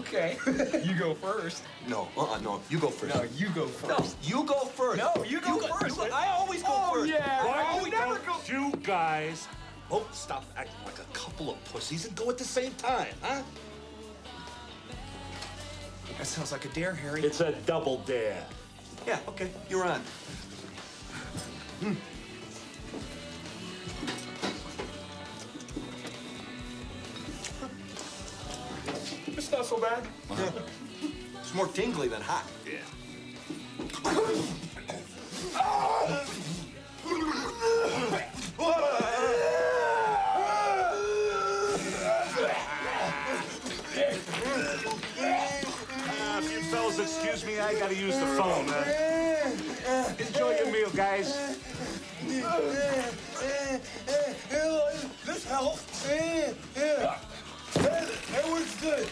Okay. You go first. No, no. You go first. No, you go first. No, you go first. No, you go first. I always go first. Yeah. Why You never go. you guys both stop acting like a couple of pussies and go at the same time, huh? That sounds like a dare, Harry. It's a double dare. Yeah, okay. You're on. It's not so bad. Yeah. It's more tingly than hot. Yeah. If you fellas excuse me, I gotta use the phone. Enjoy your meal, guys. This helps. That works good.